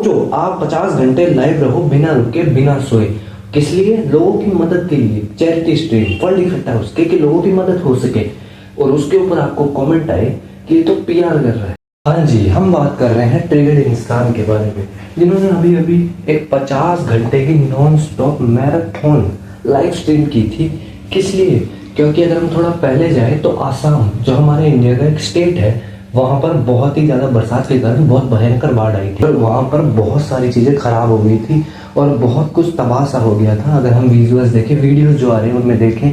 सोचो आप 50 घंटे लाइव रहो बिना रुके बिना सोए, किस लिए? लोगों की मदद के लिए, चैरिटी स्ट्रीम, फंड इकट्ठा हो सके कि लोगों की मदद हो सके, और उसके ऊपर आपको कमेंट आए कि ये तो पीआर कर रहा है। हाँ जी, हम बात कर रहे हैं ट्रिगर्ड इंसान के बारे में, जिन्होंने अभी अभी एक 50 घंटे की non stop marathon live stream की थी। किस लिए? क्योंकि अगर हम थोड़ा पहले जाए तो आसाम, जो हमारे इंडिया का एक स्टेट है, वहाँ पर बहुत ही ज़्यादा बरसात के कारण बहुत भयंकर बाढ़ आई थी और वहाँ पर बहुत सारी चीज़ें खराब हो गई थी और बहुत कुछ तबाह सा हो गया था। अगर हम विजुअल्स देखें, वीडियोस जो आ रहे हैं उनमें देखें,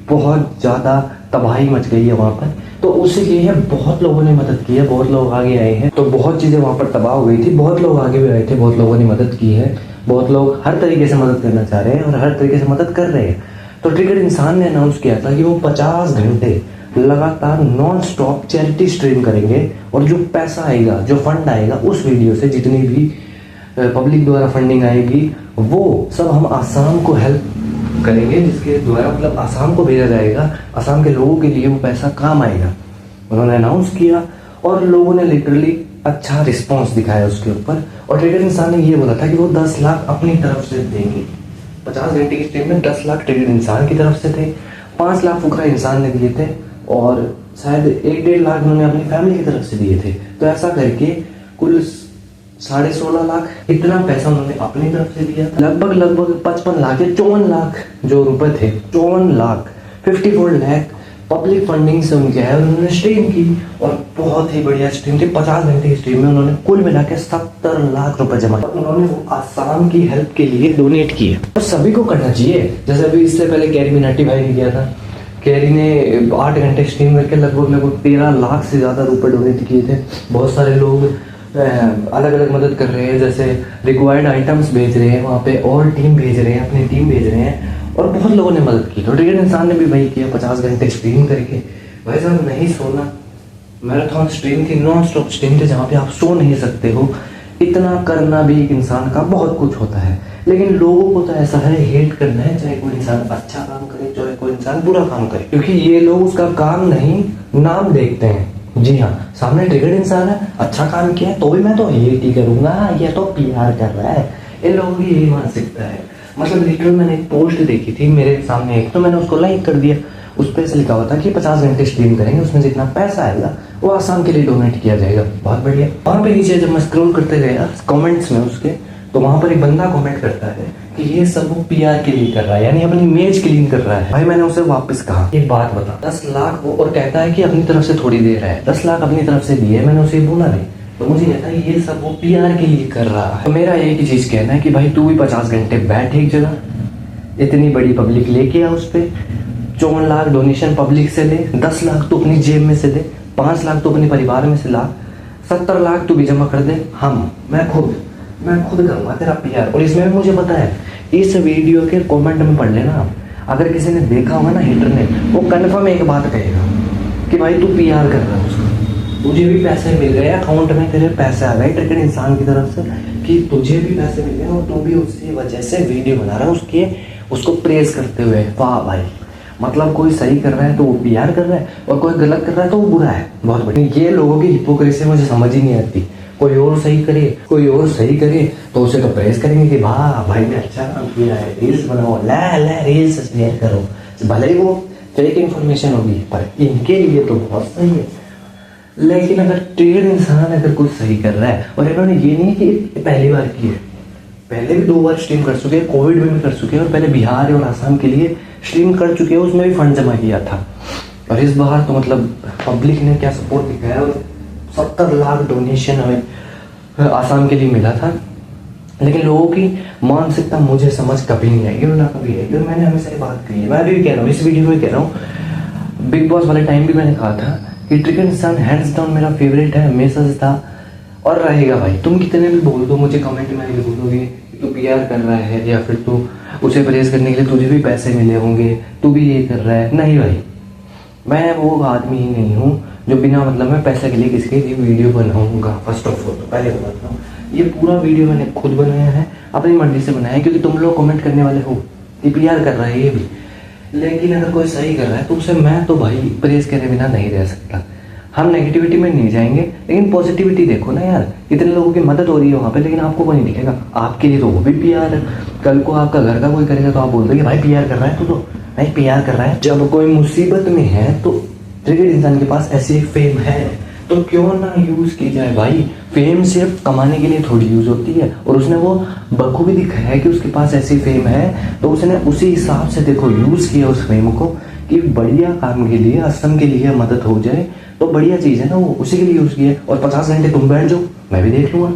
बहुत ज़्यादा तबाही मच गई है वहाँ पर। तो उसके लिए बहुत लोगों ने मदद की है, बहुत लोग आगे आए हैं, तो बहुत चीज़ें वहाँ पर तबाह हो गई थी, बहुत लोग आगे भी आए थे, बहुत लोगों ने मदद की है, बहुत लोग हर तरीके से मदद करना चाह रहे हैं और हर तरीके से मदद कर रहे हैं। तो ट्रिगर्ड इंसान ने अनाउंस किया था कि वो 50 घंटे लगातार नॉन स्टॉप चैरिटी स्ट्रीम करेंगे और जो पैसा आएगा, जो फंड आएगा उस वीडियो से, जितनी भी पब्लिक द्वारा फंडिंग आएगी, वो सब हम आसाम को हेल्प करेंगे, जिसके द्वारा मतलब आसाम को भेजा जाएगा, आसाम के लोगों के लिए वो पैसा काम आएगा। उन्होंने अनाउंस किया और लोगों ने लिटरली अच्छा रिस्पॉन्स दिखाया उसके ऊपर। और ट्रिगर्ड इंसान ने ये बोला था कि वो 10 लाख अपनी तरफ से देंगे। 50 घंटे की स्ट्रीम में 10 लाख ट्रिगर्ड इंसान की तरफ से थे, 5 लाख फुकरा इंसान ने दिए थे और शायद 1-1.5 लाख उन्होंने अपनी फैमिली की तरफ से दिए थे। तो ऐसा करके कुल 16.5 लाख इतना पैसा उन्होंने अपनी तरफ से दिया था। लगभग 55 लाख या 54 लाख जो रुपए थे, 54 लाख 54 लाख पब्लिक फंडिंग से उनके है। उन्होंने स्ट्रीम की और बहुत ही बढ़िया स्ट्रीम थी। 50 घंटे की स्ट्रीम में उन्होंने कुल मिला के 70 लाख रुपए जमा किए। उन्होंने वो आसाम की हेल्प के लिए डोनेट किए और सभी को करना चाहिए। जैसे अभी इससे पहले कैरी मिनाटी भाई ने किया था। कैरी ने 8 घंटे स्ट्रीम करके लगभग 13 लाख से ज़्यादा रुपए डोनेट किए थे। बहुत सारे लोग अलग अलग मदद कर रहे हैं, जैसे रिक्वायर्ड आइटम्स भेज रहे हैं वहाँ पे, और टीम भेज रहे हैं, अपनी टीम भेज रहे हैं, और बहुत लोगों ने मदद की। तो ट्रिगर्ड इंसान ने भी वही किया, 50 घंटे स्ट्रीम करके। भाई साहब नहीं सोना, मैराथन स्ट्रीम थी, नॉन स्टॉप स्ट्रीम थी, जहाँ पे आप सो नहीं सकते हो। इतना करना भी एक इंसान का बहुत कुछ होता है, लेकिन लोगों को तो ऐसा है हेट करना है, चाहे कोई इंसान अच्छा काम करे चाहे कोई इंसान बुरा काम करे, क्योंकि ये लोग उसका काम नहीं नाम देखते हैं। जी हाँ, सामने ट्रिगर्ड इंसान है, अच्छा काम किया है तो भी मैं तो हेट ही करूंगा, ये तो पीआर कर रहा है। इन लोगों की यही मानसिकता है। मतलब लिटरली मैंने एक पोस्ट देखी थी मेरे सामने एक, तो मैंने उसको लाइक कर दिया। उस पर ऐसे लिखा हुआ था कि 50 घंटे स्ट्रीम करेंगे, उसमें जितना पैसा आएगा वो आसाम के लिए डोनेट किया जाएगा। बहुत बढ़िया। वहाँ पे नीचे जब मैं स्क्रॉल करते गया कमेंट्स में उसके, तो वहाँ पर एक बंदा कमेंट करता है कि ये सब वो पीआर के लिए कर रहा है, यानी अपनी इमेज क्लीन कर रहा है। भाई मैंने उसे वापस कहा एक बात बता, 10 लाख वो, और कहता है कि अपनी तरफ से थोड़ी दे रहा है, 10 लाख अपनी तरफ से दिए। मैंने उसे बोला नहीं, तो मुझे कहता है ये सब वो पीआर के लिए कर रहा है। तो मेरा एक ही चीज कहना है कि भाई तू भी 50 घंटे बैठ एक जगह, इतनी बड़ी पब्लिक लेके आ, उस पर 54 लाख डोनेशन पब्लिक से ले, 10 लाख तू अपनी जेब में से दे, 5 लाख तू अपने परिवार में से ला, 70 लाख तू भी जमा कर दे। मैं खुद करूंगा तेरा पीआर। और इसमें भी मुझे पता है, इस वीडियो के कमेंट में पढ़ लेना, अगर किसी ने देखा होगा ना हिटर ने, वो कन्फर्म एक बात कहेगा कि भाई तू पीआर कर रहा है उसका, तुझे भी पैसे मिल गए अकाउंट में, तेरे पैसे आ गए ट्रिगर्ड इंसान की तरफ से कि तुझे भी पैसे मिल गए और तू भी उसकी वजह से वीडियो बना रहा है उसको प्रेज करते हुए। वाह भाई, मतलब कोई सही कर रहा है तो वो पीआर कर रहा है और कोई गलत कर रहा है तो वो बुरा है। बहुत बढ़िया। ये लोगों की हिपोक्रेसी मुझे समझ ही नहीं आती। कोई और सही करे तो उसे तो प्रेस करेंगे कि वाह भाई ने अच्छा काम किया है, रील्स बनाओ, ला रील्स शेयर करो, भले ही वो फेक इन्फॉर्मेशन होगी पर इनके लिए तो बहुत सही है। लेकिन अगर ट्रिगर्ड इंसान अगर कुछ सही कर रहा है, और इन्होंने ये नहीं कि पहली बार की है, पहले भी 2 बार स्ट्रीम कर चुके हैं, कोविड में भी कर चुके हैं, और पहले बिहार और आसाम के लिए स्ट्रीम कर चुके हैं, उसमें भी फंड जमा किया था। और इस बार तो मतलब पब्लिक ने क्या सपोर्ट दिखाया, और 70 लाख डोनेशन हमें आसाम के लिए मिला था। लेकिन लोगों की मानसिकता मुझे समझ कभी नहीं आएगी और ना कभी आएगी। और मैंने हमेशा ये बात कही है, मैं भी कह रहा हूँ, इस वीडियो में कह रहा हूँ, बिग बॉस वाले टाइम भी मैंने कहा था कि ट्रिगर्ड इंसान हैंड्स डाउन मेरा फेवरेट है, हमेशा से था और रहेगा। भाई तुम कितने भी बोल दो, मुझे कमेंट में आके बोलोगे कि तू पीआर कर रहा है या फिर तू उसे प्रेस करने के लिए तुझे भी पैसे मिले होंगे, तू भी ये कर रहा है। नहीं भाई, मैं वो आदमी ही नहीं हूँ जो बिना मतलब में पैसे के लिए किसी की वीडियो बनाऊंगा। फर्स्ट ऑफ ऑल तो पहले बताता हूँ, ये पूरा वीडियो मैंने खुद बनाया है, अपनी मर्जी से बनाया है, क्योंकि तुम लोग कमेंट करने वाले हो कि पीआर कर रहा है ये भी। लेकिन अगर कोई सही कर रहा है तो उसे मैं तो भाई प्रेस करे बिना नहीं रह सकता। हम नेगेटिविटी में नहीं जाएंगे, लेकिन पॉजिटिविटी देखो ना यार, इतने लोगों की मदद हो रही है वहाँ पे, लेकिन आपको वो नहीं दिखेगा। आपके लिए तो वो भी पीआर है। कल को आपका घर का कोई करेगा तो आप बोल दोगे भाई पीआर कर रहा है, तो भाई पीआर कर रहा है। जब कोई मुसीबत में है तो क्रिकेट इंसान के पास ऐसी एक फेम है, तो क्यों ना यूज की जाए भाई। फेम सिर्फ कमाने के लिए थोड़ी यूज होती है, और उसने वो बखूबी दिखाया है कि उसके पास ऐसी फेम है, तो उसने उसी हिसाब से देखो यूज किया उस फेम को कि बढ़िया काम के लिए, असम के लिए मदद हो जाए, तो बढ़िया चीज है ना, वो उसी के लिए यूज किया है। और 50 घंटे तुम बैठ जाओ, मैं भी देख लूंगा।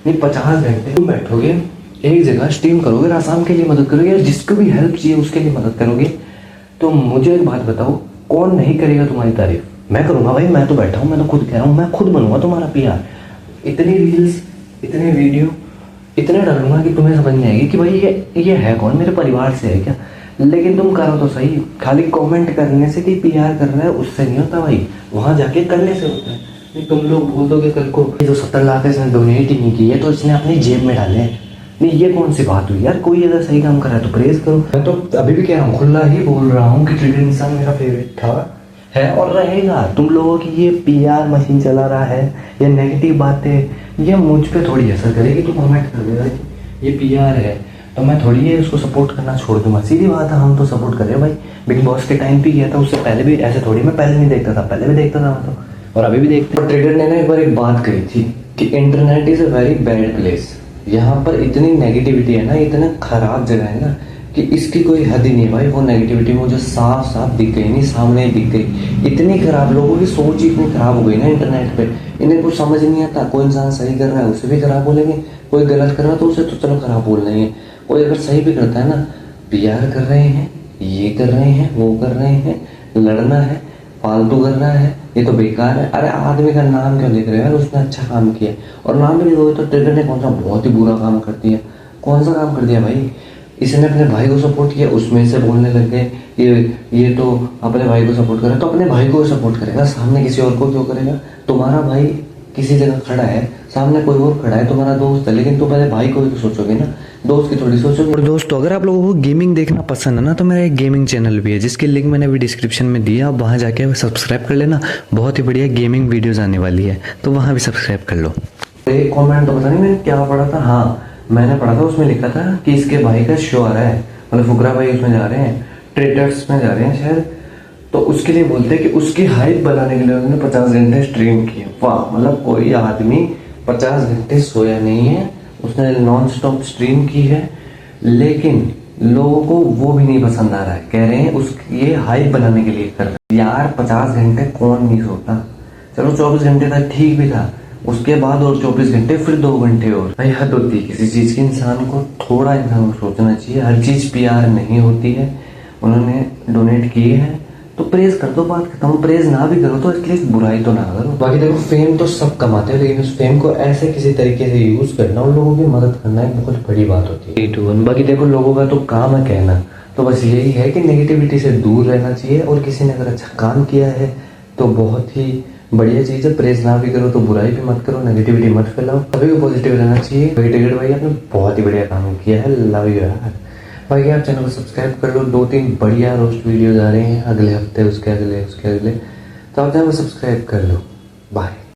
नहीं, 50 घंटे तुम बैठोगे एक जगह स्ट्रीम करोगे, आसाम के लिए मदद करोगे, या जिसको भी हेल्प चाहिए उसके लिए मदद करोगे, तो मुझे एक बात बताओ, कौन नहीं करेगा तुम्हारी तारीफ? मैं करूंगा भाई, मैं तो बैठा हूँ, मैं तो खुद कह रहा हूँ, मैं खुद बनूंगा तुम्हारा पीआर। इतनी रील्स, इतने वीडियो, इतने डालूंगा कि तुम्हें समझ नहीं आएगी कि भाई ये है कौन, मेरे परिवार से है क्या। लेकिन तुम करो तो सही, खाली कमेंट करने से कि पीआर कर रहा है उससे नहीं होता भाई, वहां जाके करने से होता है। नहीं, तुम लोग बोल दोगे कल को ये जो 70 लाख है इसने डोनेट ही नहीं की है, तो इसने अपनी जेब में डाले हैं। नहीं, ये कौन सी बात हुई यार? कोई अगर सही काम कर रहा है तो प्रेज करो। मैं तो अभी भी कह रहा हूँ, खुला ही बोल रहा हूँ कि क्रिकेट इंसान मेरा फेवरेट था, है और रहेगा। तुम लोगों की ये पीआर मशीन चला रहा है, ये नेगेटिव बातें, ये मुझ पे थोड़ी असर करेगी। तुम कमेंट कर देगा ये पीआर है तो मैं थोड़ी है उसको सपोर्ट करना छोड़ दूंगा। सीधी बात है, हम तो सपोर्ट कर रहे हैं भाई। बिग बॉस के टाइम पे किया था, उससे पहले भी ऐसे थोड़ी, मैं पहले नहीं देखता था, पहले भी देखता था मैं तो, और अभी भी देखते। और ट्रेडर ने ना एक बार एक बात कही थी कि internet is a very bad place. यहाँ पर इतनी नेगेटिविटी है ना, इतना खराब जगह है ना कि इसकी कोई हद ही नहीं है भाई। वो नेगेटिविटी मुझे साफ साफ दिख गई, नहीं सामने दिख गई। इतनी खराब, लोगों की सोच ही इतनी खराब हो गई ना इंटरनेट पे, इन्हें कुछ समझ नहीं आता। कोई इंसान सही कर रहा है उसे भी खराब बोलेंगे, कोई गलत कर रहा है तो उसे तो चलो खराब बोल रहे हैं, कोई अगर सही भी करता है ना, पीआर कर रहे हैं, ये कर रहे हैं, वो कर रहे हैं, लड़ना है, फालतू कर रहा है, ये तो बेकार है। अरे आदमी का नाम क्यों लिख रहे हो यार? उसने अच्छा काम किया, और नाम भी लिखोगे तो ट्रिगर ने कौन सा बहुत ही बुरा काम कर दिया? कौन सा काम कर दिया भाई? इसने अपने भाई को सपोर्ट किया, उसमें से बोलने लग गए ये तो अपने भाई को सपोर्ट करे, तो अपने भाई को सपोर्ट करेगा, सामने किसी और को क्यों करेगा? तुम्हारा भाई किसी जगह खड़ा है, सामने कोई और खड़ा है, तुम्हारा दोस्त है, लेकिन तुम पहले भाई को भी तो सोचोगे ना, दोस्त की थोड़ी सोचोगे। और दोस्तों, अगर आप लोगों को गेमिंग देखना पसंद है ना, तो मेरा एक गेमिंग चैनल भी है जिसकी लिंक मैंने अभी डिस्क्रिप्शन में दिया, आप वहाँ जाके सब्सक्राइब कर लेना। बहुत ही बढ़िया गेमिंग वीडियोस आने वाली है, तो वहाँ भी सब्सक्राइब कर लो। एक कमेंट तो पता नहीं मैंने क्या पढ़ा था, हाँ मैंने पढ़ा था, उसमें लिखा था कि इसके भाई का शो आ रहा है, मतलब फुकरा भाई उसमें जा रहे हैं, ट्रेडर्स में जा रहे हैं शायद, तो उसके लिए बोलते हैं कि उसकी हाइप बनाने के लिए उन्होंने 50 घंटे स्ट्रीम किए। वाह, मतलब कोई आदमी 50 घंटे सोया नहीं है, उसने नॉन स्टॉप स्ट्रीम की है, लेकिन लोगों को वो भी नहीं पसंद आ रहा है। कह रहे हैं उसकी ये हाइप बनाने के लिए कर रहे हैं। यार 50 घंटे कौन नहीं सोता? चलो 24 घंटे तक ठीक भी था, उसके बाद और 24 घंटे, फिर 2 घंटे और। भाई हद होती है किसी चीज की, इंसान को थोड़ा इंसान को सोचना चाहिए। हर चीज पीआर नहीं होती है। उन्होंने डोनेट किए हैं तो प्रेज कर दो, बात खत्म। प्रेज ना भी करो तो एटलीस्ट बुराई तो ना करो। बाकी देखो, फेम तो सब कमाते हैं, लेकिन उस फेम को ऐसे किसी तरीके से यूज करना, उन लोगों की मदद करना एक बहुत बड़ी बात होती है। बाकी देखो, लोगों का तो काम है कहना, तो बस यही है कि नेगेटिविटी से दूर रहना चाहिए, और किसी ने अगर अच्छा काम किया है तो बहुत ही बढ़िया चीज है। प्रेज ना भी करो तो बुराई भी मत करो, नेगेटिविटी मत फैलाओ, सभी को पॉजिटिव रहना चाहिए। टिकट भाई आपने बहुत ही बढ़िया काम किया है, लव यू यार। बाकी आप चैनल को सब्सक्राइब कर लो, 2-3 बढ़िया रोस्ट वीडियोज आ रहे हैं अगले हफ्ते, उसके अगले, तो आप चैनल को सब्सक्राइब कर लो। बाय।